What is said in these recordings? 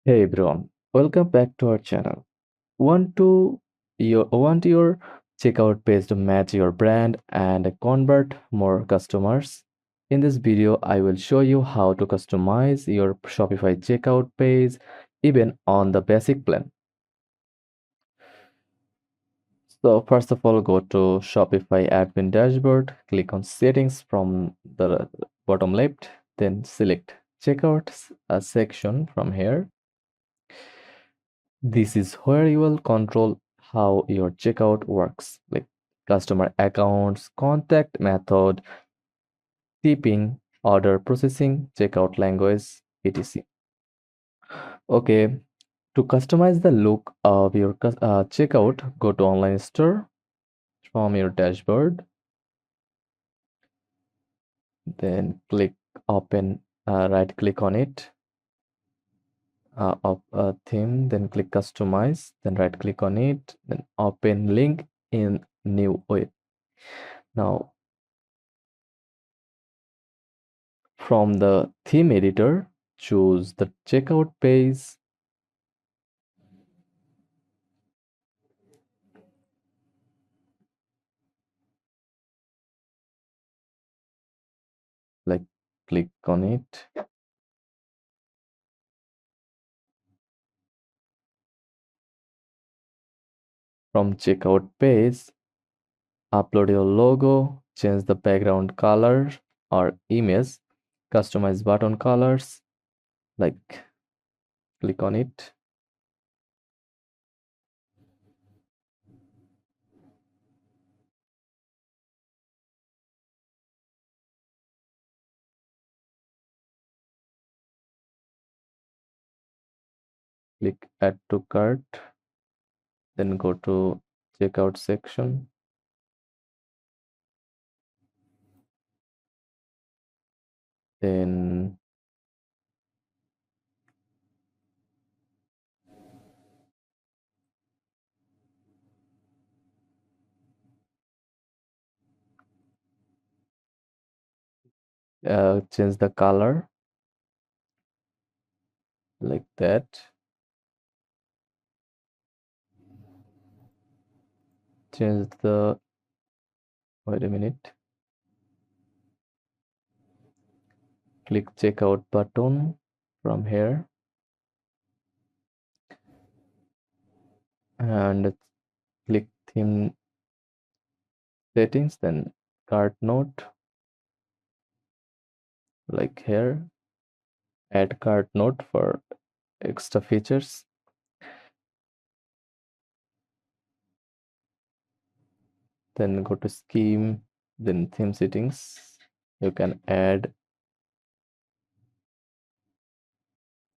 Hey everyone, welcome back to our channel. Want your checkout page to match your brand and convert more customers? In this video, I will show you how to customize your Shopify checkout page even on the basic plan. So first of all, go to Shopify admin dashboard, click on settings from the bottom left, then select checkout section from here. This is where you will control how your checkout works, like customer accounts, contact method, tipping, order processing, checkout language, etc. Okay, to customize the look of your checkout, go to online store from your dashboard, then click open, right click on it, of theme, then click customize, then right click on it, then open link in new web. Now from the theme editor, choose the checkout page, like click on it. From checkout page, upload your logo, change the background color or image, customize button colors, like click on it. Click add to cart, then go to checkout section. Then change the color like that. Change the, wait a minute, click checkout button from here and click theme settings, then cart note, like here, add cart note for extra features. Then go to scheme, then theme settings. You can add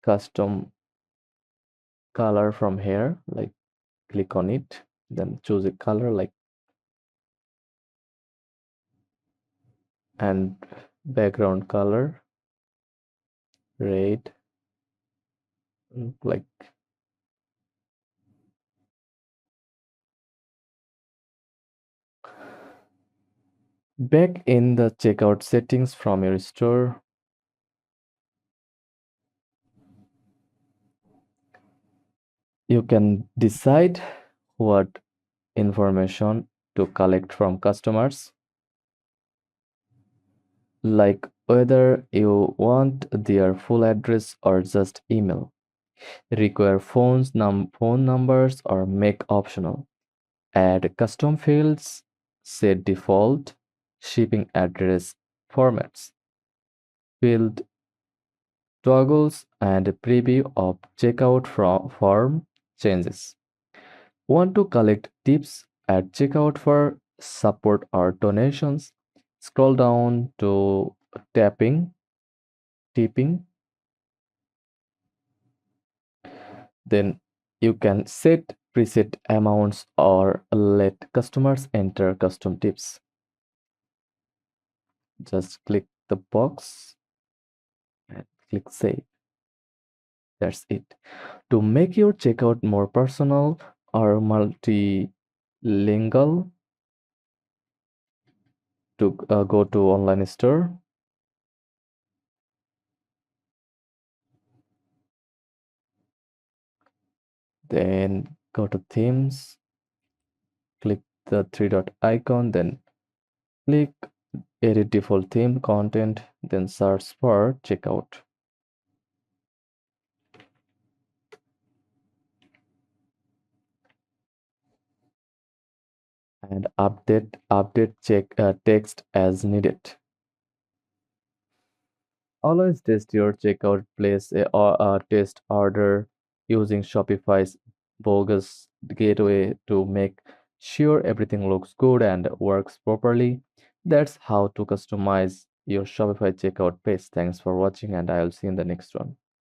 custom color from here, like click on it, then choose a color like, and background color red, like back in the checkout settings from your store. You can decide what information to collect from customers, like whether you want their full address or just email, require phone numbers or make optional, add custom fields, set default, shipping address formats, field toggles, and preview of checkout form changes. Want to collect tips at checkout for support or donations? Scroll down to tipping. Then you can set preset amounts or let customers enter custom tips. Just click the box and click save. That's it. To make your checkout more personal or multilingual, to go to online store, Then go to themes, click the three dot icon, then click edit default theme content, then search for checkout and update check text as needed. Always test your checkout. Place a test order using Shopify's bogus gateway to make sure everything looks good and works properly. That's how to customize your Shopify checkout page. Thanks for watching, and I'll see you in the next one.